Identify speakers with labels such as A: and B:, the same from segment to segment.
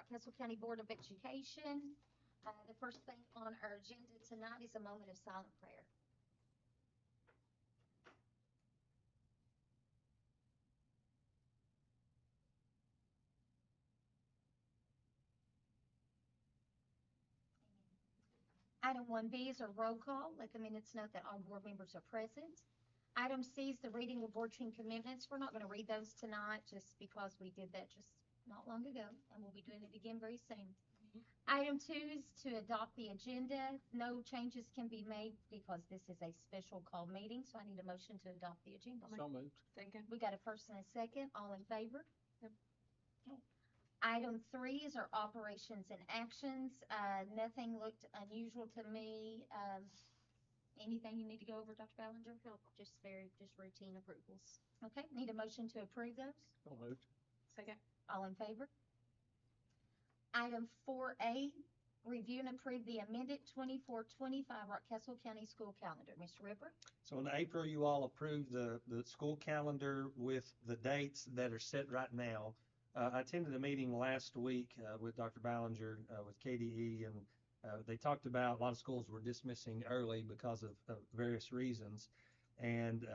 A: Rockcastle County Board of Education. The first thing on our agenda tonight is a moment of silent prayer. Item 1B is a roll call. Let the minutes note that all board members are present. Item C is the reading of board team commitments. We're not going to read those tonight just because we did that just not long ago, and we'll be doing it again very soon. Item 2 is to adopt the agenda. No changes can be made because this is a special call meeting, so I need a motion to adopt the agenda.
B: So moved.
C: Second.
A: We got a first and a second. All in favor?
C: Yep.
A: Okay. Item 3 is our operations and actions. Nothing looked unusual to me. Anything you need to go over, Dr. Ballinger?
D: No, just routine approvals.
A: Okay, need a motion to approve those?
B: So moved.
C: Second.
A: All in favor? Item 4A, review and approve the amended 24-25 Rockcastle County School Calendar. Mr. Ripper?
E: So in April, you all approved the school calendar with the dates that are set right now. I attended a meeting last week with Dr. Ballinger with KDE, and they talked about a lot of schools were dismissing early because of various reasons. And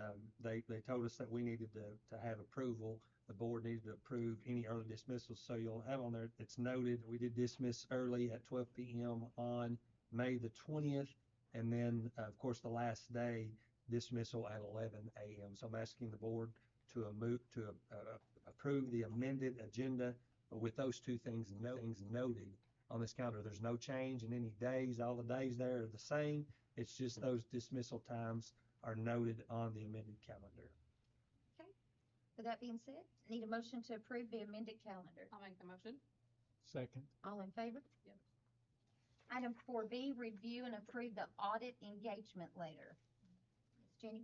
E: they told us that we needed to have approval. The board needed to approve any early dismissals. So you'll have on there, it's noted, we did dismiss early at 12 p.m. on May the 20th. And then, of course, the last day dismissal at 11 a.m. So I'm asking the board to approve the amended agenda with those two things noted on this calendar. There's no change in any days. All the days there are the same. It's just those dismissal times are noted on the amended calendar.
A: Okay. With that being said, need a motion to approve the amended calendar.
C: I'll make the motion.
B: Second.
A: All in favor?
C: Yep.
A: Item 4B, review and approve the audit engagement letter. Ms. Jenny?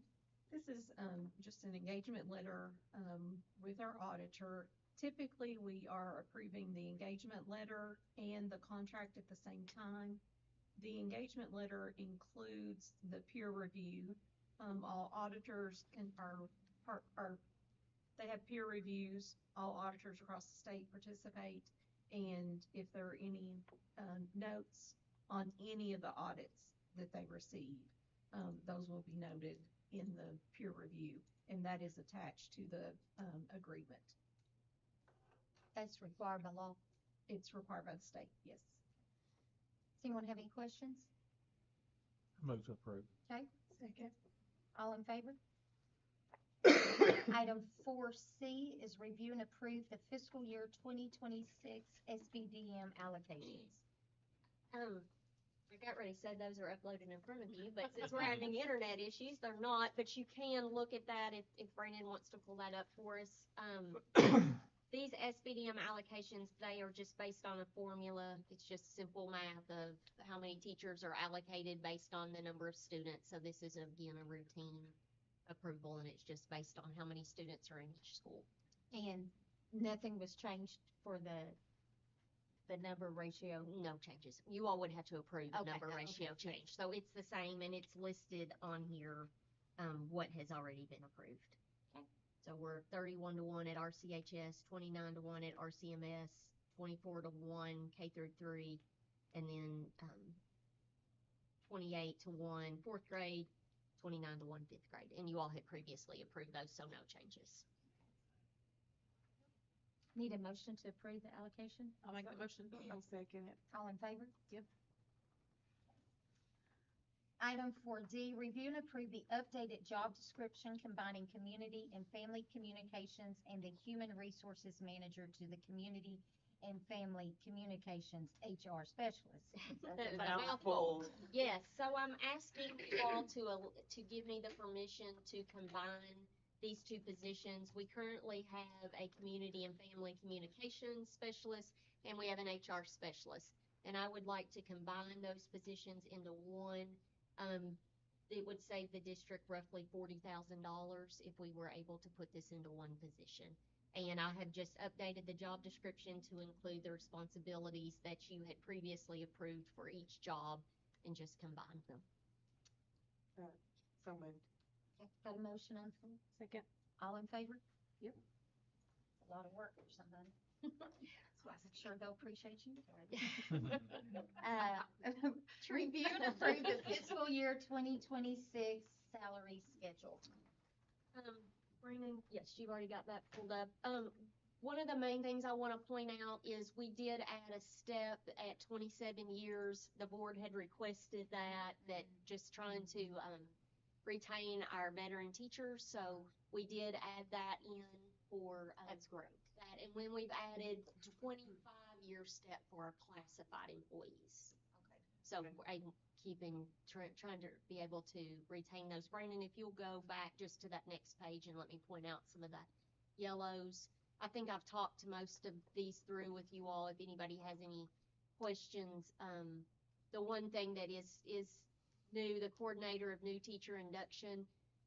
C: This is just an engagement letter with our auditor. Typically, we are approving the engagement letter and the contract at the same time. The engagement letter includes the peer review. All auditors they have peer reviews. All auditors across the state participate, and if there are any notes on any of the audits that they receive, those will be noted in the peer review, and that is attached to the agreement.
A: That's required by law.
C: It's required by the state, yes.
A: Does anyone have any questions?
B: Move to approve.
A: Okay,
C: Second.
A: all in favor? Item 4C is review and approve the fiscal year 2026 SBDM allocations.
D: I got ready to say those are uploaded in front of you, but since we're having internet issues, they're not, but you can look at that if Brandon wants to pull that up for us. These SBDM allocations, they are just based on a formula. It's just simple math of how many teachers are allocated based on the number of students. So this is, again, a routine approval, and it's just based on how many students are in each school.
A: And nothing was changed for the number ratio?
D: No changes. You all would have to approve the
A: Okay,
D: number
A: okay.
D: ratio change. So it's the same, and it's listed on here, what has already been approved.
A: Okay.
D: So we're 31-1 at RCHS, 29-1 at RCMS, 24-1 K through 3, and then 28-1 fourth grade, 29-1 fifth grade. And you all had previously approved those, so no changes.
A: Need a motion to approve the allocation?
C: I'll make the motion. I'll second it.
A: All in favor?
C: Yep.
A: Item 4D, review and approve the updated job description combining community and family communications and the human resources manager to the community and family communications HR specialist.
D: That's a mouthful. Yes, so I'm asking you all to give me the permission to combine these two positions. We currently have a community and family communications specialist, and we have an HR specialist. And I would like to combine those positions into one. It would save the district roughly $40,000 if we were able to put this into one position. And I have just updated the job description to include the responsibilities that you had previously approved for each job and just combined them.
C: So moved.
A: Okay, got a motion on the floor?
C: Second.
A: All in favor?
C: Yep.
A: A lot of work for somebody. I'm sure they'll appreciate you.
D: True.
A: Review and approve the fiscal year 2026 salary schedule.
D: Brandon, yes, you've already got that pulled up. One of the main things I want to point out is we did add a step at 27 years. The board had requested that just trying to retain our veteran teachers. So we did add that in for
A: That's great.
D: that. And when we've added 25-year step for our classified employees.
A: Okay.
D: So I'm trying to be able to retain those. Brandon, if you'll go back just to that next page and let me point out some of the yellows. I think I've talked to most of these through with you all. If anybody has any questions, the one thing that is new, the coordinator of new teacher induction,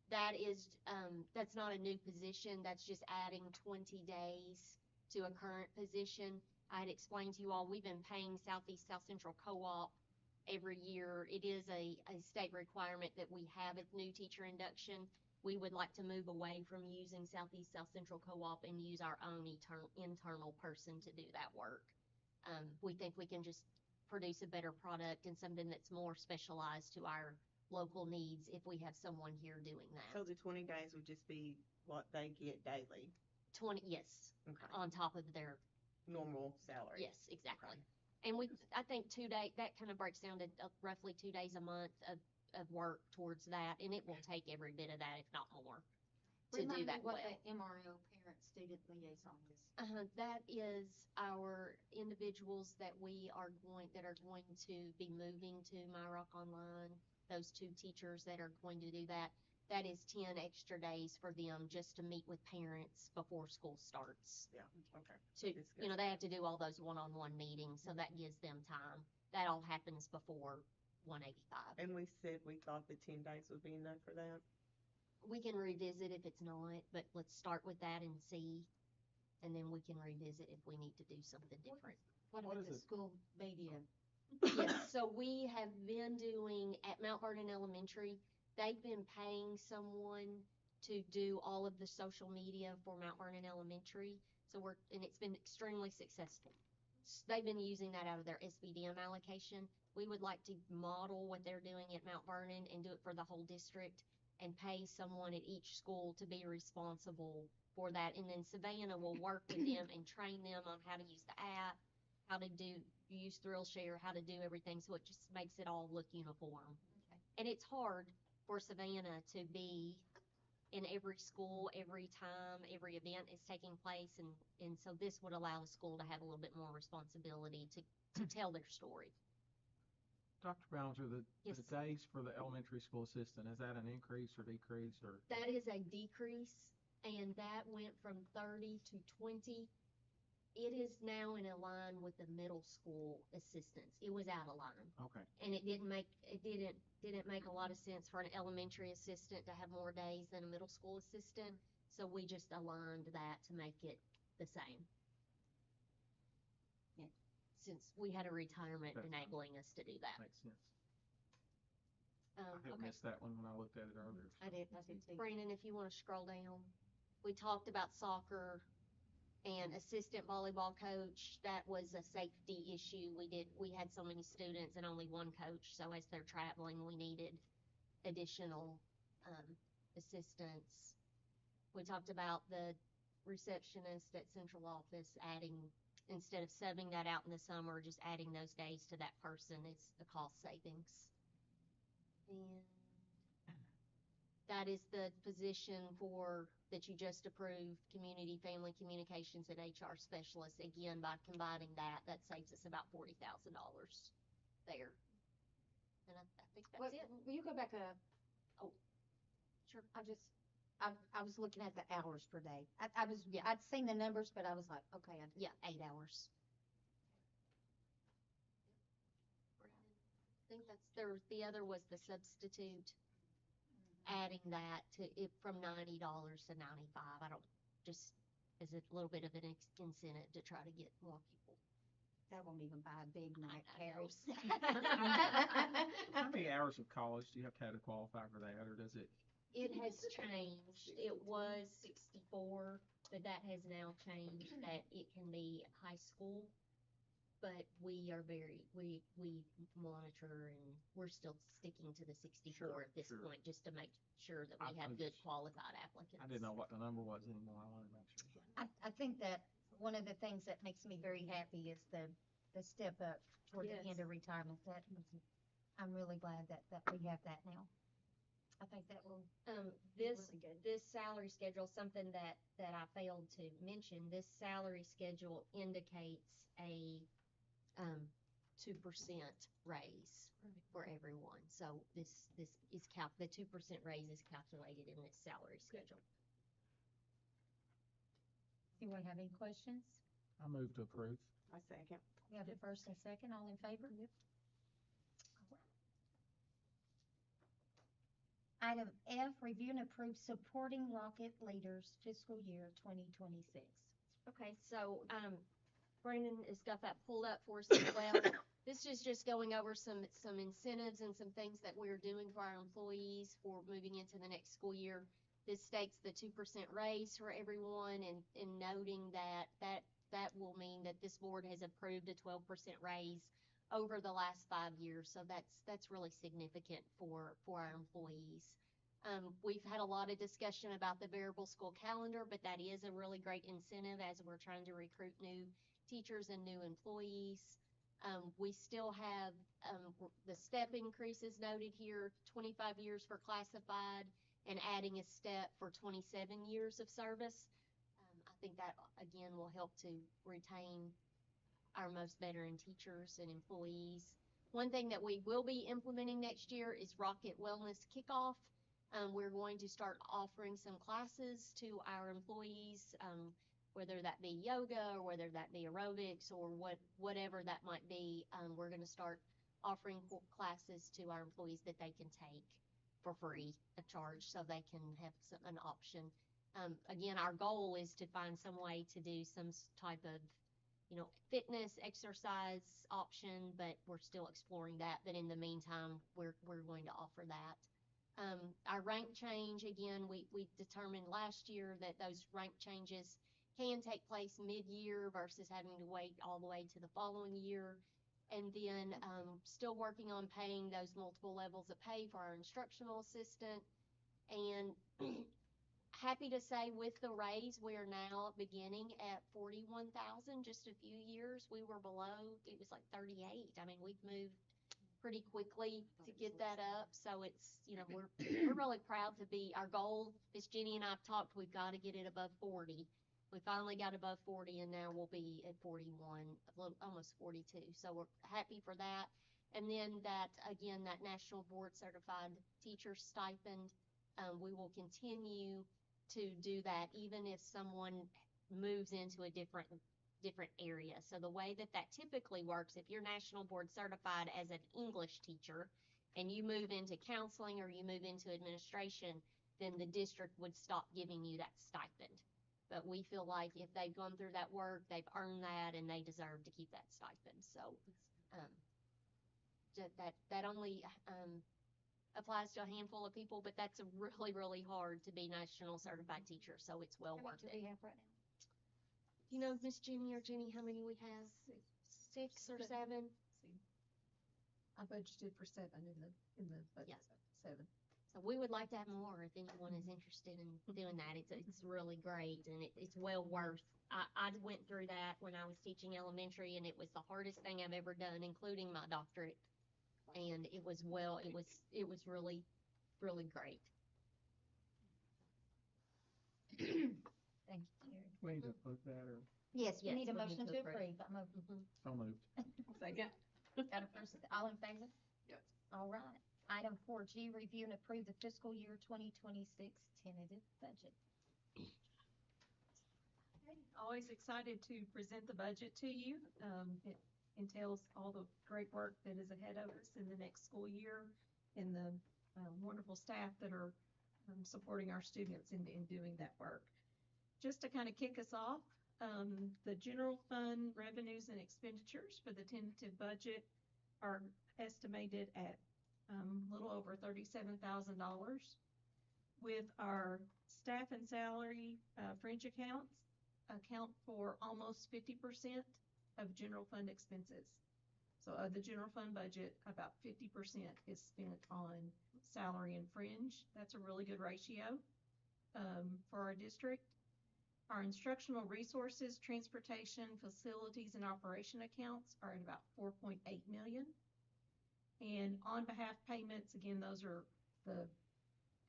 D: that's not a new position. That's just adding 20 days to a current position. I had explained to you all, we've been paying Southeast South Central Co-op every year. It is a state requirement that we have a new teacher induction. We would like to move away from using Southeast South Central Co-op and use our own internal person to do that work. We think we can just produce a better product and something that's more specialized to our local needs if we have someone here doing that.
F: So the 20 days would just be what they get daily,
D: 20, yes,
F: okay,
D: on top of their,
F: normal salary.
D: yes, exactly. And I think 2 days, that kind of breaks down to roughly 2 days a month of work towards that, and it will take every bit of that, if not more, to
A: Remind
D: do
A: me
D: that
A: what
D: well.
A: the MRO parent-student liaison is.
D: That is our individuals that are going to be moving to My Rock Online. Those 2 teachers that are going to do that. That is 10 extra days for them just to meet with parents before school starts.
F: Yeah, okay.
D: They have to do all those one-on-one meetings, so that gives them time. That all happens before 185.
F: And we said we thought the 10 days would be enough for that.
D: We can revisit if it's not, but let's start with that and see, and then we can revisit if we need to do something different.
A: What
B: What
A: about
B: is
A: the
B: it?
A: school media?
D: Yes, so we have been doing at Mount Vernon Elementary, they've been paying someone to do all of the social media for Mount Vernon Elementary. So and it's been extremely successful. They've been using that out of their SBDM allocation. We would like to model what they're doing at Mount Vernon and do it for the whole district and pay someone at each school to be responsible for that. And then Savannah will work with them and train them on how to use the app, how to use ThrillShare, how to do everything. So it just makes it all look uniform.
A: Okay.
D: And it's hard for Savannah to be in every school, every time, every event is taking place. And so this would allow the school to have a little bit more responsibility to tell their story.
B: Dr. Ballinger, the
D: Yes.
B: days for the elementary school assistant, is that an increase or decrease or?
D: That is a decrease, and that went from 30 to 20. It is now in a line with the middle school assistants. It was out of line.
B: Okay.
D: And it didn't make a lot of sense for an elementary assistant to have more days than a middle school assistant. So we just aligned that to make it the same.
A: Yeah.
D: Since we had a retirement
B: That's fine.
D: enabling us to do that.
B: Makes sense. I
D: Okay.
B: had missed that one when I looked at it earlier.
A: I did too.
D: Brandon, if you want to scroll down, we talked about soccer and assistant volleyball coach. That was a safety issue. We had so many students and only one coach. So as they're traveling, we needed additional assistance. We talked about the receptionist at central office instead of subbing that out in the summer, just adding those days to that person. It's the cost savings. And that is the position that you just approved, Community Family Communications and HR Specialist. Again, by combining that saves us about $40,000 there. And I think that's it.
A: Will you go back up?
D: Oh, sure.
A: I was looking at the hours per day.
D: Yeah.
A: I'd seen the numbers, but I was like, okay.
D: Yeah, 8 hours. I think the other was the substitute, adding that to it from $90 to $95. Just as a little bit of an incentive to try to get more people.
A: That won't even buy a big night
D: I know.
A: carries.
B: How many hours of college do you have to qualify for that, or does it?
D: It has changed. It was 64 but that has now changed that it can be high school. But we monitor and we're still sticking to the 64 at this
B: sure.
D: point, just to make sure that we
B: I
D: have good
B: just-
D: qualified applicants.
B: I didn't know what the number was anymore. I wanted to make sure.
A: I think that one of the things that makes me very happy is the step up toward the end
D: Yes.
A: of retirement. I'm really glad that we have that now. I think that will
D: This
A: really good.
D: this salary schedule, something that I failed to mention, this salary schedule indicates a 2% raise for everyone. So this is the 2% raise is calculated in this salary schedule.
A: Anyone have any questions?
B: I move to approve.
F: I second.
A: We have a first and second, all in favor? Yep. Item F, review and approve supporting Rocket Leaders fiscal year 2026.
D: Okay, so, Brandon has got that pulled up for us as well. This is just going over some incentives and some things that we're doing for our employees for moving into the next school year. This states the 2% raise for everyone and noting that will mean that this board has approved a 12% raise over the last 5 years. So that's really significant for our employees. We've had a lot of discussion about the variable school calendar, but that is a really great incentive as we're trying to recruit new teachers and new employees. We still have the step increases noted here, 25 years for classified and adding a step for 27 years of service. I think that, again, will help to retain our most veteran teachers and employees. One thing that we will be implementing next year is Rocket Wellness Kickoff. We're going to start offering some classes to our employees, whether that be yoga or whether that be aerobics or whatever that might be. We're going to start offering classes to our employees that they can take for free of charge, so they can have an option. Again, our goal is to find some way to do some type of, fitness, exercise option, but we're still exploring that. But in the meantime, we're going to offer that. Our rank change, again, we determined last year that those rank changes can take place mid-year versus having to wait all the way to the following year. And then still working on paying those multiple levels of pay for our instructional assistant. And happy to say with the raise, we are now beginning at 41,000. Just a few years, we were below, it was like 38. I mean, we've moved pretty quickly to get that up. So it's, we're really proud to be, our goal, Miss Jenny and I have talked, we've got to get it above 40. We finally got above 40 and now we'll be at 41, almost 42. So we're happy for that. And then that, again, that National Board Certified Teacher Stipend, we will continue to do that even if someone moves into a different area. So the way that typically works, if you're National Board Certified as an English teacher and you move into counseling or you move into administration, then the district would stop giving you that stipend. But we feel like if they've gone through that work, they've earned that and they deserve to keep that stipend. So that only applies to a handful of people, but that's really, really hard to be National Certified Teacher. So it's well
A: How many
D: worth
A: do
D: it.
A: we have right now?
D: Miss Jenny or Jenny, how many we have? Six or seven?
C: I budgeted for 7 in the budget.
D: Yeah.
C: 7.
D: So we would like to have more if anyone is interested in doing that. It's really great and it's well worth. I went through that when I was teaching elementary and it was the hardest thing I've ever done, including my doctorate. And it was really, really great.
A: Thank you, Terry.
B: We need to put that or
A: Yes, we
D: Yes,
A: need a
D: we need
A: motion
D: to
A: to
D: approve.
A: approve. I'm open.
B: so moved.
F: Second.
A: Got a first, all in favor?
F: Yes.
A: All right. Item 4G, review and approve the fiscal year 2026 tentative budget.
C: Always excited to present the budget to you. It entails all the great work that is ahead of us in the next school year and the wonderful staff that are supporting our students in doing that work. Just to kind of kick us off, the general fund revenues and expenditures for the tentative budget are estimated at a little over $37,000. With our staff and salary fringe accounts, account for almost 50% of general fund expenses. So of the general fund budget, about 50% is spent on salary and fringe. That's a really good ratio for our district. Our instructional resources, transportation, facilities, and operation accounts are at about 4.8 million. And on behalf payments, again, those are the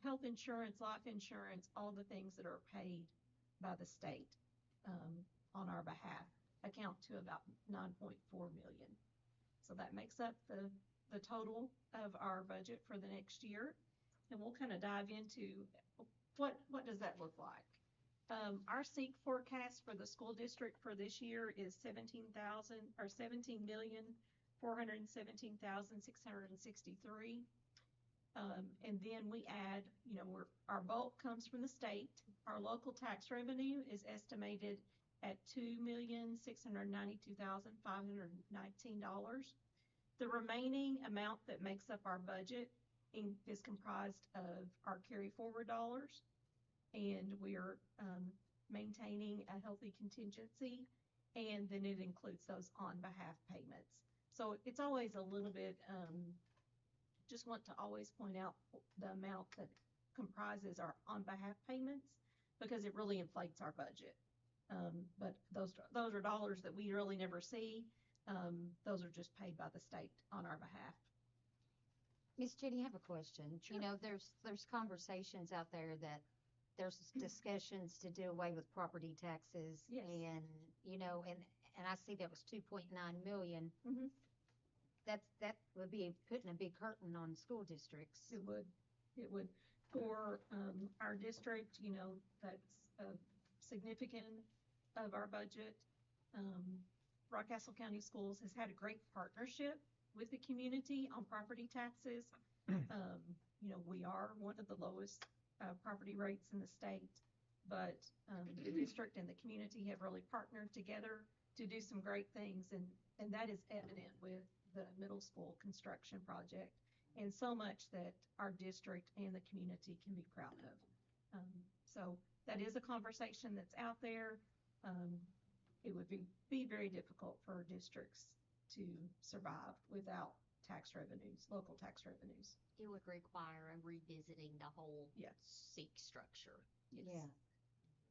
C: health insurance, life insurance, all the things that are paid by the state on our behalf, account to about 9.4 million. So that makes up the total of our budget for the next year. And we'll kind of dive into what does that look like. Our SEEK forecast for the school district for this year is 17,417,663. And then we add, our bulk comes from the state. Our local tax revenue is estimated at $2,692,519. The remaining amount that makes up our budget is comprised of our carry forward dollars, and we are maintaining a healthy contingency, and then it includes those on behalf payments. So it's always a little bit, just want to always point out the amount that comprises our on behalf payments, because it really inflates our budget. But those are dollars that we really never see. Those are just paid by the state on our behalf.
G: Miss Jenny, I have a question.
C: Sure.
G: There's conversations out there that there's discussions to do away with property taxes.
C: Yes.
G: And, and I see that was 2.9 million.
C: Mhm.
G: That would be putting a big curtain on school districts.
C: It would. For our district, that's significant of our budget. Rockcastle County Schools has had a great partnership with the community on property taxes. We are one of the lowest property rates in the state, but the district and the community have really partnered together to do some great things, and that is evident with the middle school construction project, and so much that our district and the community can be proud of. So that is a conversation that's out there. It would be very difficult for districts to survive without tax revenues, local tax revenues.
D: It would require a revisiting the whole
C: Yes.
D: SEEK structure.
C: Yes.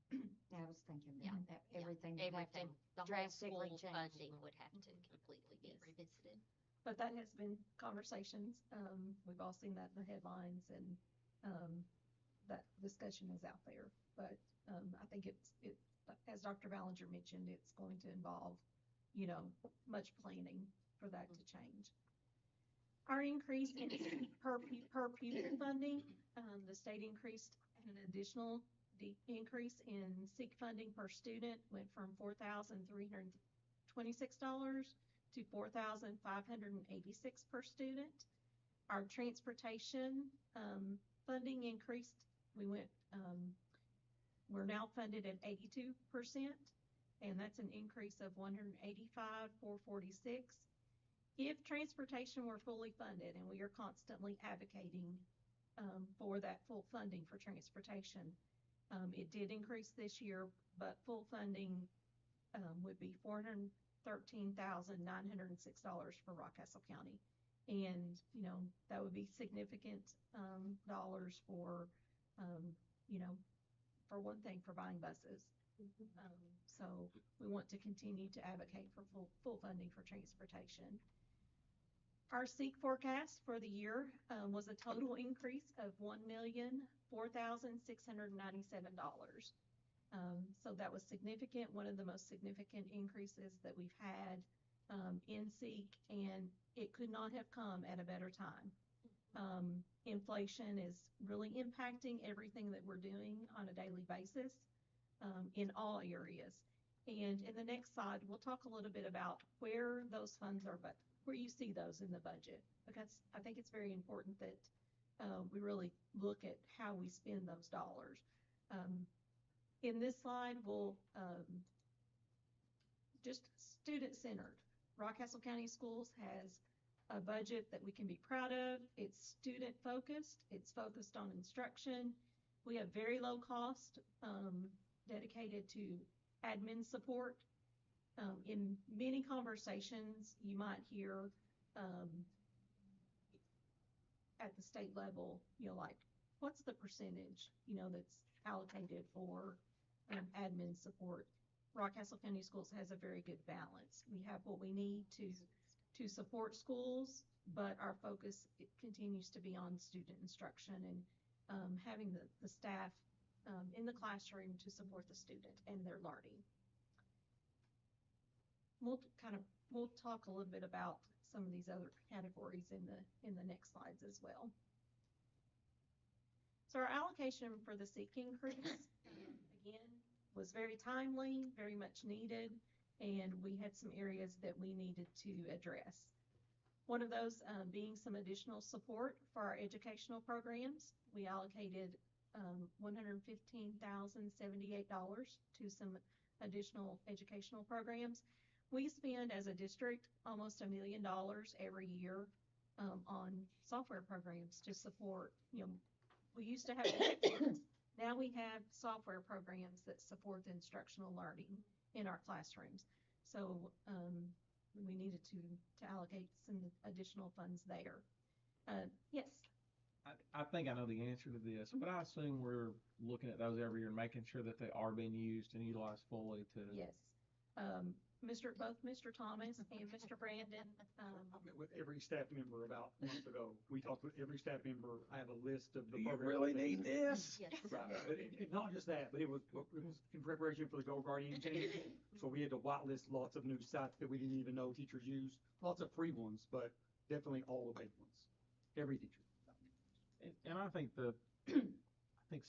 G: Yeah. I was thinking
D: Yeah.
G: that
D: Yeah.
G: everything would have to
D: Everything, the whole
G: drastically
D: school
G: change.
D: funding would have to completely be
C: Yes.
D: revisited.
C: But that has been conversations. We've all seen that in the headlines, and that discussion is out there. But I think it, as Dr. Ballinger mentioned, it's going to involve, much planning for that to change. Our increase in per pupil funding, the state increased an additional increase in SEEK funding per student, went from $4,326 to $4,586 per student. Our transportation funding increased. We're now funded at 82%, and that's an increase of $185,446. If transportation were fully funded, and we are constantly advocating for that full funding for transportation, it did increase this year, but full funding would be $413,906 for Rockcastle County. And, that would be significant dollars for, for one thing, for buying buses. So we want to continue to advocate for full funding for transportation. Our SEEK forecast for the year was a total increase of $1,004,697. So that was significant, one of the most significant increases that we've had in SEEK, and it could not have come at a better time. Inflation is really impacting everything that we're doing on a daily basis in all areas. And in the next slide, we'll talk a little bit about where those funds are, but where you see those in the budget, because I think it's very important that we really look at how we spend those dollars. In this slide, we'll just student-centered. Rockcastle County Schools has a budget that we can be proud of. It's student-focused. It's focused on instruction. We have very low cost dedicated to admin support. In many conversations, you might hear, at the state level, like, what's the percentage, that's allocated for, admin support? Rockcastle County Schools has a very good balance. We have what we need to support schools, but our focus continues to be on student instruction and having the staff in the classroom to support the student and their learning. We'll talk a little bit about some of these other categories in the next slides as well. So our allocation for the SEEK increase, again, was very timely, very much needed, and we had some areas that we needed to address. One of those being some additional support for our educational programs. We allocated $115,078 to some additional educational programs. We spend as a district almost $1 million every year on software programs to support, we used to have curriculums. Now we have software programs that support the instructional learning in our classrooms. So we needed to allocate some additional funds there. Yes.
B: I think I know the answer to this, but I assume we're looking at those every year and making sure that they are being used and utilized fully to.
C: Yes. Both Mr. Thomas and Mr. Brandon.
H: I met with every staff member about a month ago. We talked with every staff member. I have a list of the programs.
B: You really need this?
D: Yes.
H: Not just that, but it was in preparation for the Go Guardian change. So we had to whitelist lots of new sites that we didn't even know teachers use. Lots of free ones, but definitely all the paid ones. Every teacher.
B: And I think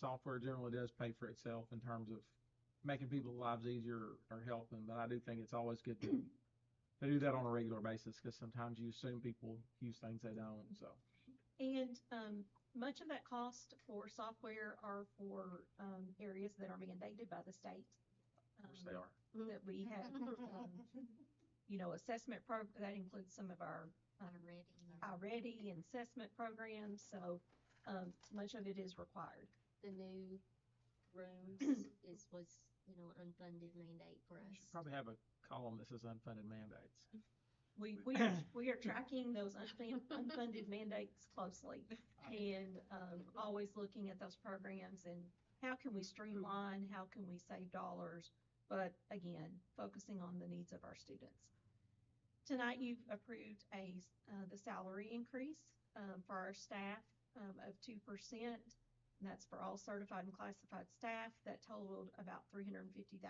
B: software generally does pay for itself in terms of making people's lives easier or helping, but I do think it's always good to do that on a regular basis, because sometimes you assume people use things they don't. So.
C: And much of that cost for software are for areas that are mandated by the state.
B: Of course they are.
C: That we have, assessment that includes some of our already and assessment programs. So much of it is required.
D: The new rooms was unfunded mandate for us.
B: You should probably have a column that says unfunded mandates.
C: We are tracking those unfunded mandates closely, and always looking at those programs and how can we streamline, how can we save dollars, but again, focusing on the needs of our students. Tonight you've approved the salary increase for our staff of 2%. And that's for all certified and classified staff. That totaled about $350,000.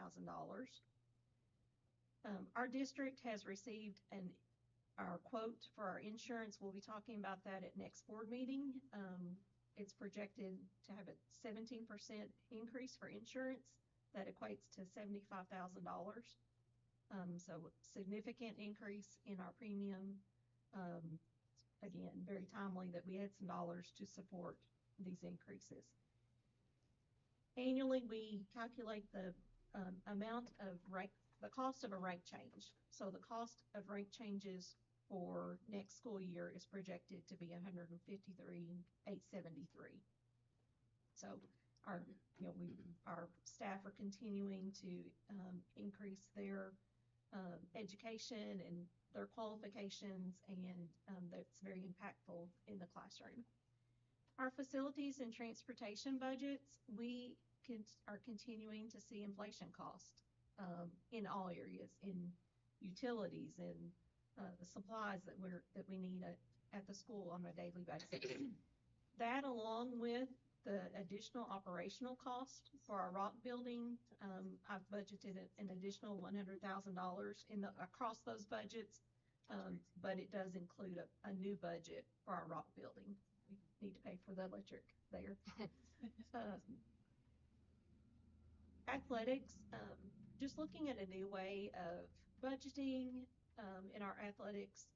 C: Our district has received our quote for our insurance. We'll be talking about that at next board meeting. It's projected to have a 17% increase for insurance. That equates to $75,000. So significant increase in our premium. Again, very timely that we had some dollars to support these increases. Annually, we calculate the amount of the cost of a rank change. So the cost of rank changes for next school year is projected to be $153,873. So our staff are continuing to increase their education and their qualifications, and that's very impactful in the classroom. Our facilities and transportation budgets, we are continuing to see inflation cost in all areas, in utilities and the supplies that we need at the school on a daily basis. That, along with the additional operational cost for our rock building, I've budgeted an additional $100,000 across those budgets, but it does include a new budget for our rock building. We need to pay for the electric there. Athletics, just looking at a new way of budgeting in our athletics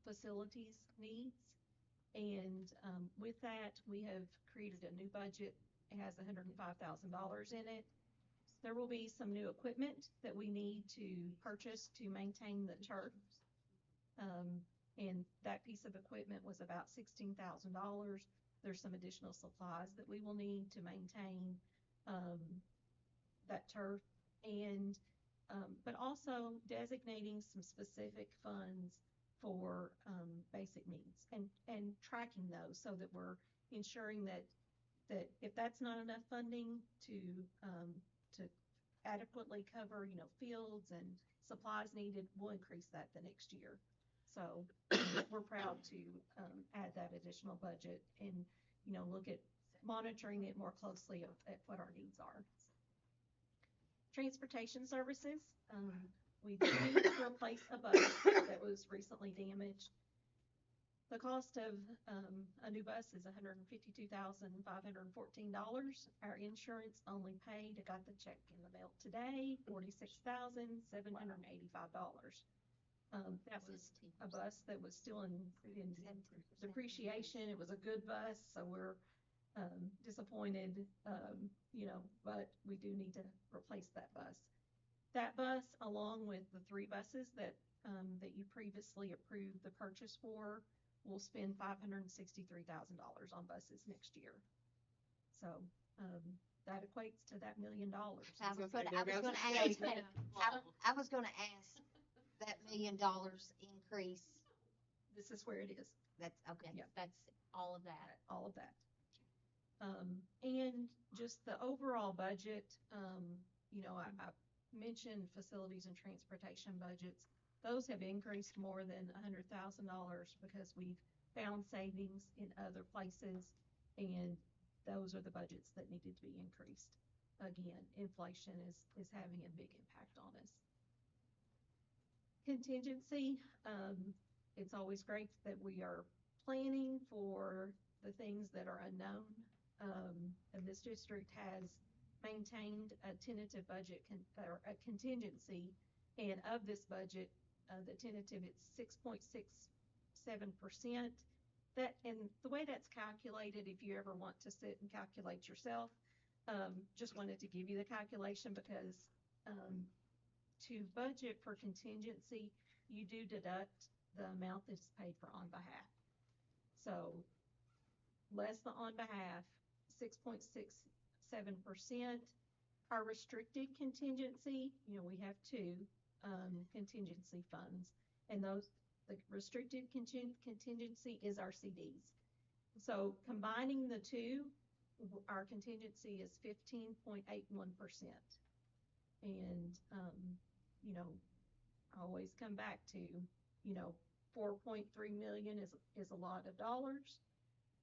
C: facilities needs. And with that, we have created a new budget. It has $105,000 in it. There will be some new equipment that we need to purchase to maintain the turf. And that piece of equipment was about $16,000. There's some additional supplies that we will need to maintain that turf and, but also designating some specific funds for, basic needs and tracking those so that we're ensuring that if that's not enough funding to adequately cover, fields and supplies needed, we'll increase that the next year. So we're proud to add that additional budget and, look at monitoring it more closely at what our needs are. Transportation services, we do need to replace a bus that was recently damaged. The cost of a new bus is $152,514. Our insurance only paid, I got the check in the mail today, $46,785. That was a bus that was still in depreciation. It was a good bus, so we're disappointed, but we do need to replace that bus. That bus, along with the 3 buses that you previously approved the purchase for, will spend $563,000 on buses next year. So that equates to that $1 million.
G: I was gonna ask, I was gonna ask that $1 million increase.
C: This is where it is.
G: That's okay.
C: Yeah.
D: That's all of that.
C: All of that. And just the overall budget, I mentioned facilities and transportation budgets. Those have increased more than $100,000 because we've found savings in other places, and those are the budgets that needed to be increased. Again, inflation is having a big impact on us. Contingency, it's always great that we are planning for the things that are unknown. And this district has maintained a tentative budget or a contingency, and of this budget, the tentative, it's 6.67%. That, and the way that's calculated, if you ever want to sit and calculate yourself, just wanted to give you the calculation because to budget for contingency, you do deduct the amount that's paid for on behalf. So less the on behalf, 6.67%. Our restricted contingency, we have 2 contingency funds, and the restricted contingency is our CDs. So combining the 2, our contingency is 15.81%. And, I always come back to, 4.3 million is a lot of dollars,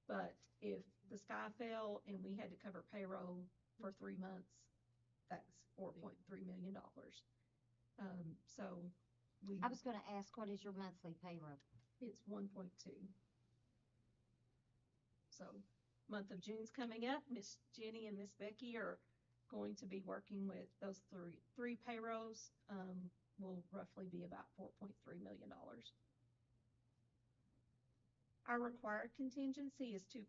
C: but if the sky fell and we had to cover payroll for 3 months, that's $4.3 million. So
G: I was gonna ask, what is your monthly payroll?
C: it's 1.2. So month of June's coming up. Miss Jenny and Miss Becky are going to be working with those three payrolls. Will roughly be about $4.3 million. Our required contingency is 2%.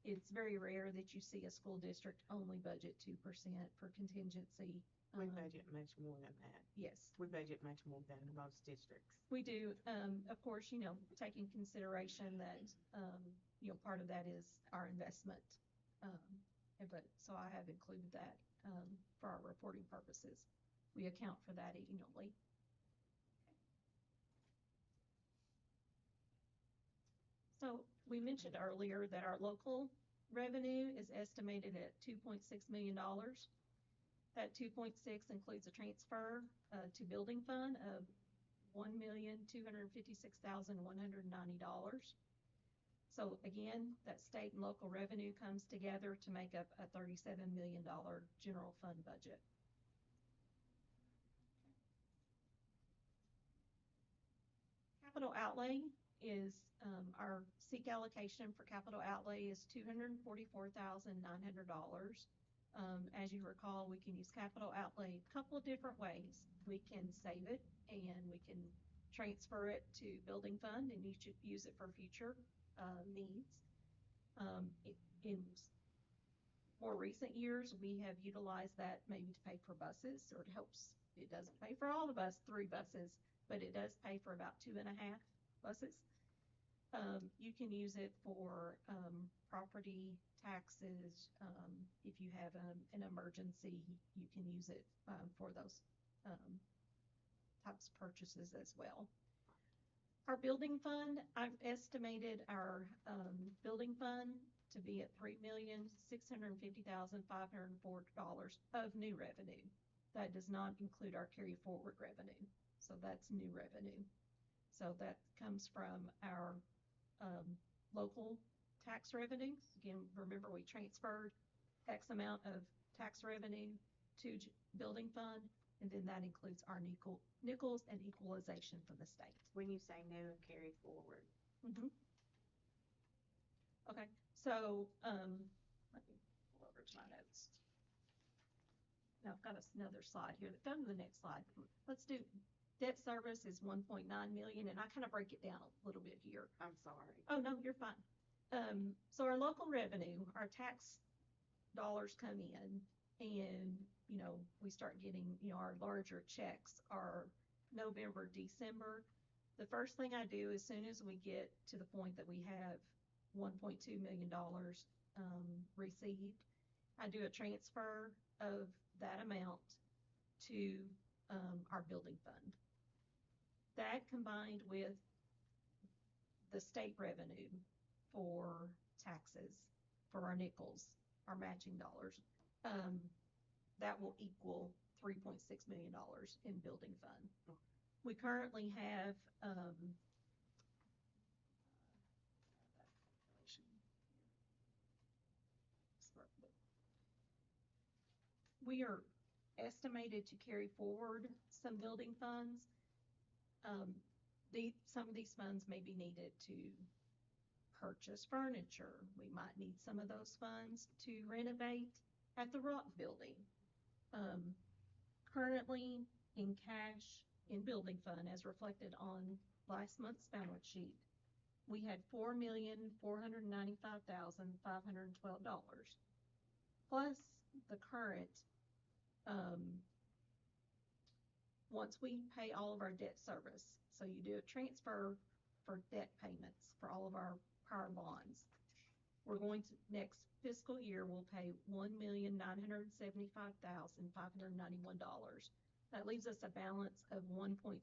C: It's very rare that you see a school district only budget 2% for contingency.
F: We budget much more than that.
C: Yes,
F: We budget much more than most districts.
C: we do. Of course, taking consideration that, part of that is our investment. So I have included that for our reporting purposes. We account for that annually. So we mentioned earlier that our local revenue is estimated at $2.6 million. That 2.6 includes a transfer to building fund of $1,256,190. So again, that state and local revenue comes together to make up a $37 million general fund budget. Capital outlay is our SEEK allocation for capital outlay is $244,900. As you recall, we can use capital outlay a couple of different ways. We can save it and we can transfer it to building fund and you should use it for future needs. In more recent years, we have utilized that maybe to pay for buses, or it doesn't pay for all the 3 buses, but it does pay for about 2.5 buses. You can use it for, property taxes. If you have, an emergency, you can use it, for those, types of purchases as well. Our building fund, I've estimated our, building fund to be at $3,650,504 of new revenue. That does not include our carry forward revenue. So that's new revenue. So that comes from our, local tax revenue. Again, remember we transferred X amount of tax revenue to building fund, and then that includes our nickels and equalization from the state.
F: When you say new and carry forward.
C: Okay, so, let me pull over to my notes. Now I've got another slide here. Go to the next slide. Let's do, debt service is 1.9 million, and I kind of break it down a little bit here.
F: I'm sorry.
C: Oh, no, you're fine. So our local revenue, our tax dollars come in, and, you know, we start getting, you know, our larger checks are November, December. The first thing I do as soon as we get to the point that we have $1.2 million, received, I do a transfer of that amount to, our building fund. That combined with the state revenue for taxes, for our nickels, our matching dollars, that will equal $3.6 million in building fund. We currently have, we are estimated to carry forward some building funds. Some of these funds may be needed to purchase furniture. We might need some of those funds to renovate at the Rock building. Currently in cash in building fund, as reflected on last month's balance sheet, we had $4,495,512 plus the current, once we pay all of our debt service. So you do a transfer for debt payments for all of our prior bonds. We're going to, next fiscal year, we'll pay $1,975,591. That leaves us a balance of $1.6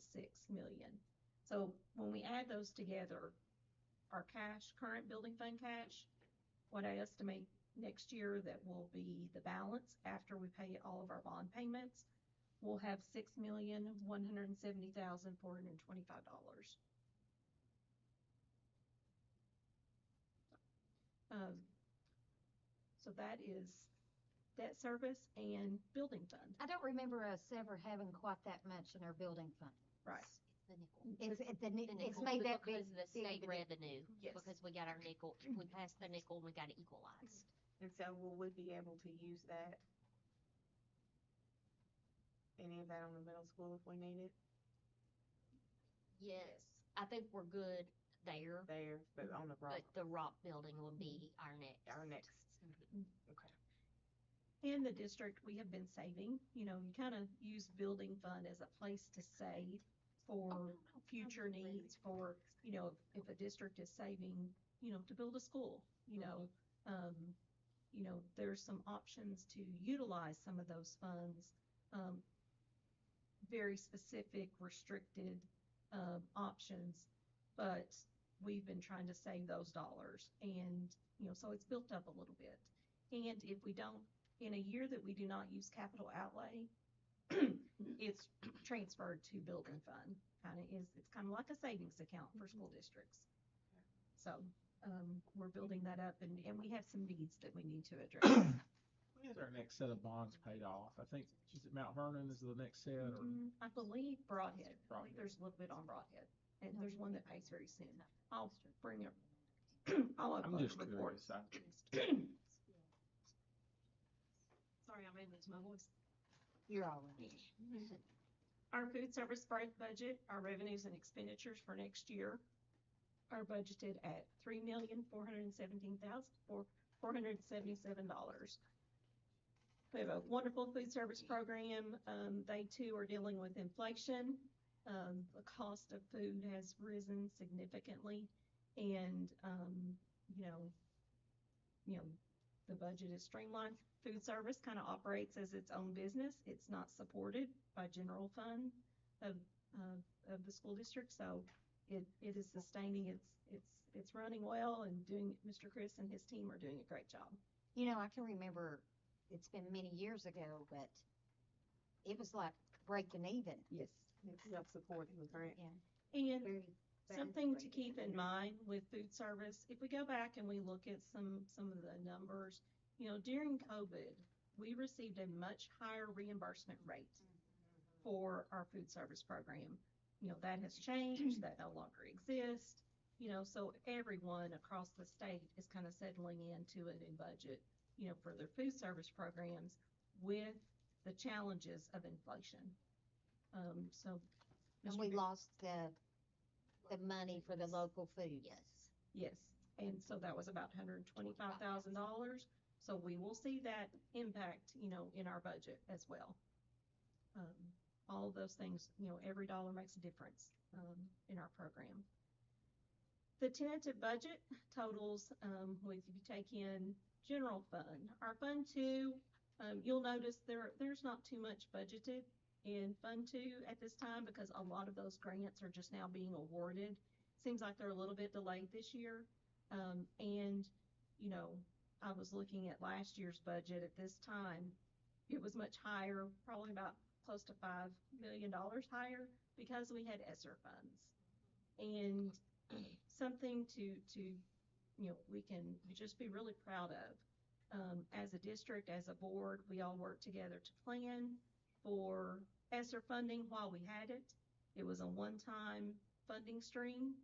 C: million. So when we add those together, our cash, current building fund cash, what I estimate next year that will be the balance after we pay all of our bond payments, we'll have $6,170,425. So that is debt service and building fund.
G: I don't remember us ever having quite that much in our building fund.
C: Right.
G: It's
D: Nickel,
G: made that
D: because
G: big,
D: of the state
G: big
D: revenue,
C: Yes.
D: because we got our nickel, we passed the nickel, and we got it equalized.
F: And so will we be able to use that? Any of that on the middle school if we need it?
D: Yes, I think we're good there,
F: There, but on the rock,
D: but the Rock building will be our next.
F: our next. Okay.
C: In the district, we have been saving, you know, you kind of use building fund as a place to save for future needs for, you know, if a district is saving, you know, to build a school, you know, there's some options to utilize some of those funds, very specific, restricted, options, but we've been trying to save those dollars and, you know, so it's built up a little bit. And if we don't, in a year that we do not use capital outlay, it's transferred to building fund. It's kind of like a savings account for school districts. So, we're building that up and we have some needs that we need to address.
B: When is our next set of bonds paid off? I think, is it Mount Vernon is the next set, or?
C: I believe Broadhead. I
B: Broadhead.
C: think there's a little bit on Broadhead. And there's one that pays very soon. I'll bring it. I'll
B: I'm
C: upload
B: just
C: the report.
B: curious.
C: Sorry, I'm gonna lose my voice.
G: You're all right.
C: Our food service budget, our revenues and expenditures for next year are budgeted at $3,417,477. We have a wonderful food service program. They too are dealing with inflation. The cost of food has risen significantly, And, you know, you know, the budget is streamlined. Food service kind of operates as its own business. It's not supported by general fund of, of the school district, so it is sustaining, it's running well and doing, Mr. Chris and his team are doing a great job.
G: You know, I can remember, it's been many years ago, but it was like breaking even.
C: Yes.
F: Y'all support the grant.
G: Yeah.
C: And
G: Very fast
C: something to
G: breaking
C: keep in
G: even.
C: mind with food service, if we go back and we look at some of the numbers, you know, during COVID, we received a much higher reimbursement rate for our food service program. You know, that has changed, that no longer exists, you know, so everyone across the state is kind of settling into a new budget, you know, for their food service programs with the challenges of inflation. So.
G: And
C: Mr.
G: we
C: Beard-
G: lost the money for the local food.
D: Yes.
C: Yes, and so that was about $125,000. So we will see that impact, you know, in our budget as well. All of those things, you know, every dollar makes a difference in our program. The tentative budget totals, if you take in general fund, our Fund 2, you'll notice there's not too much budgeted in Fund 2 at this time because a lot of those grants are just now being awarded. Seems like they're a little bit delayed this year. And, you know, I was looking at last year's budget at this time. It was much higher, probably about close to $5 million higher because we had ESSER funds. And something to, you know, we can just be really proud of. As a district, as a board, we all worked together to plan for ESSER funding while we had it. It was a one-time funding stream,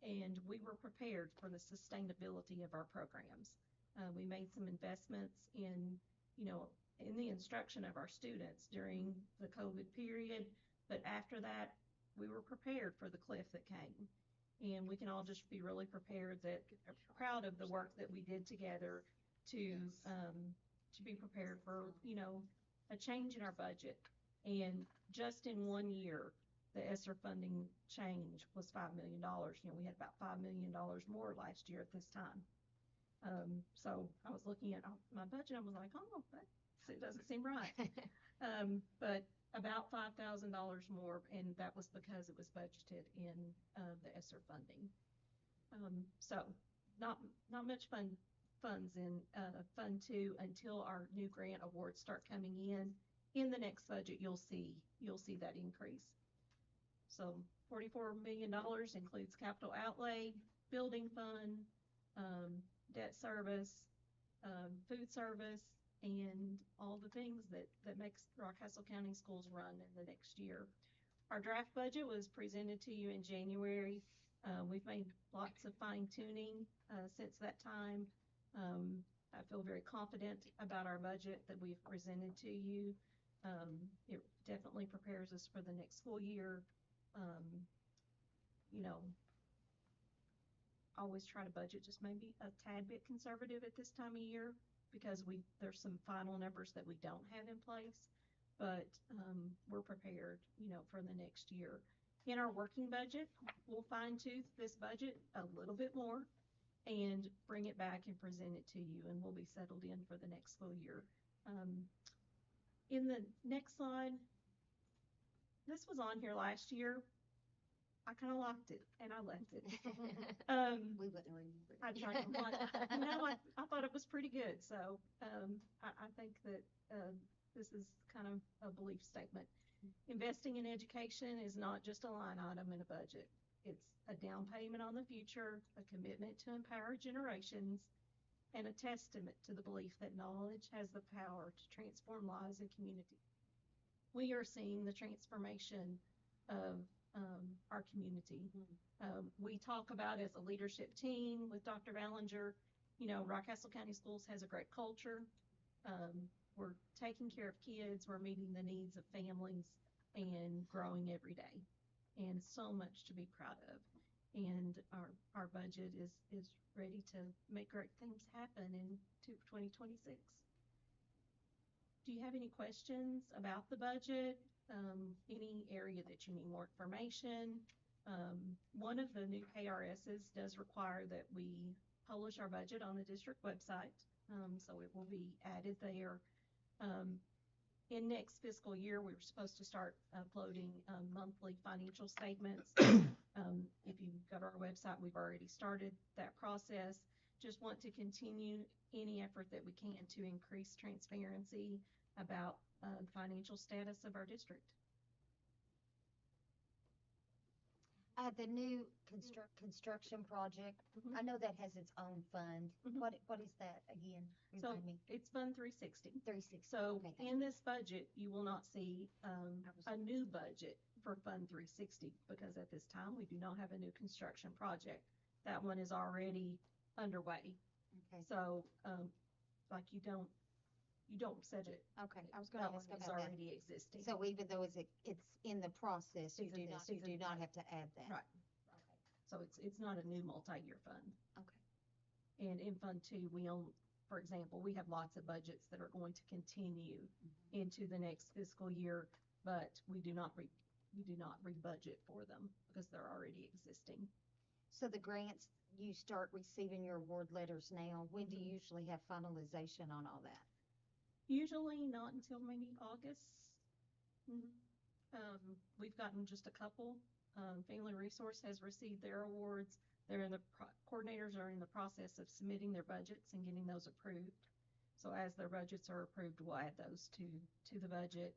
C: and we were prepared for the sustainability of our programs. We made some investments in, you know, in the instruction of our students during the COVID period, but after that, we were prepared for the cliff that came. And we can all just be really prepared proud of the work that we did together to be prepared for, you know, a change in our budget. And just in 1 year, the ESSER funding change was $5 million. You know, we had about $5 million more last year at this time. So I was looking at my budget, I was like, oh, it doesn't seem right. But about $5,000 more, and that was because it was budgeted in the ESSER funding. So not much funds in Fund 2 until our new grant awards start coming in. In the next budget, you'll see that increase. So $44 million includes capital outlay, building fund, debt service, food service, and all the things that makes Rockcastle County Schools run in the next year. Our draft budget was presented to you in January. We've made lots of fine tuning since that time. I feel very confident about our budget that we've presented to you. It definitely prepares us for the next school year. You know, always try to budget just maybe a tad bit conservative at this time of year because there's some final numbers that we don't have in place, but we're prepared, you know, for the next year. In our working budget, we'll fine tooth this budget a little bit more and bring it back and present it to you, and we'll be settled in for the next school year. In the next slide, this was on here last year. I kind of liked it, and I left it.
G: We wouldn't remember.
C: I tried to like, you know, I thought it was pretty good. So I think that this is kind of a belief statement. Investing in education is not just a line item in a budget. It's a down payment on the future, a commitment to empower generations, and a testament to the belief that knowledge has the power to transform lives and community. We are seeing the transformation of our community. We talk about as a leadership team with Dr. Ballinger, you know, Rockcastle County Schools has a great culture. We're taking care of kids, we're meeting the needs of families and growing every day, and so much to be proud of. And our budget is ready to make great things happen in 2026. Do you have any questions about the budget? Any area that you need more information? One one of the new KRSs does require that we publish our budget on the district website, so it will be added there. In next fiscal year, we were supposed to start uploading monthly financial statements. If you go to our website, we've already started that process. Just want to continue any effort that we can to increase transparency about the financial status of our district.
G: The new construction project,
C: Mhm.
G: I know that has its own fund.
C: Mhm.
G: What is that again?
C: So
G: Remind me.
C: it's Fund 360.
G: 360.
C: So
G: Okay, thank
C: in this budget, you will not see a new budget for Fund 360 because at this time, we do not have a new construction project. That one is already underway.
G: Okay.
C: So, like you don't set it.
G: Okay, I was gonna
C: That one
G: ask
C: is
G: about that.
C: already existing.
G: So even though it's in the process, you
C: Through this,
G: do
C: through-
G: not have to add that.
C: Right. So it's not a new multi-year fund.
G: Okay.
C: And in Fund 2, we own, for example, we have lots of budgets that are going to continue into the next fiscal year, but we do not re-budget for them because they're already existing.
G: So the grants, you start receiving your award letters now. When do you usually have finalization on all that?
C: Usually not until maybe August. We've gotten just a couple. Family Resource has received their awards. Coordinators are in the process of submitting their budgets and getting those approved. So as their budgets are approved, we'll add those to the budget.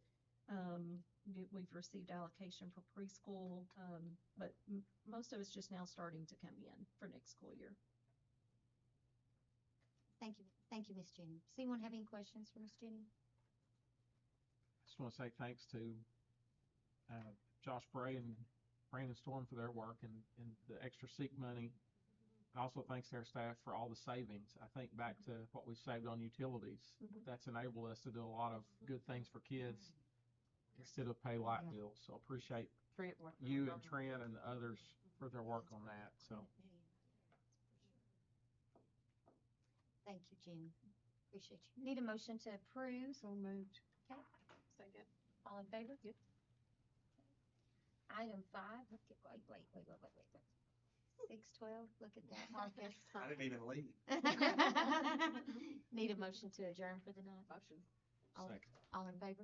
C: We've received allocation for preschool, but most of it's just now starting to come in for next school year.
G: Thank you, Miss Jenny. Does anyone have any questions for Miss Jenny?
B: I just want to say thanks to Josh Bray and Brandon Storm for their work and the extra SEEK money. Also, thanks to our staff for all the savings. I think back to what we saved on utilities. That's enabled us to do a lot of good things for kids instead of pay light bills. So appreciate you and Trent and the others for their work on that. So
G: Thank you, Jenny. Appreciate you.
A: Need a motion to approve.
C: So moved.
A: Okay.
C: Second.
A: All in favor?
C: Yep.
A: Item 5, look at, wait. 612, look at that, Marcus.
E: I didn't even leave.
A: Need a motion to adjourn for the night.
C: Motion.
A: All-
B: second.
A: All in favor?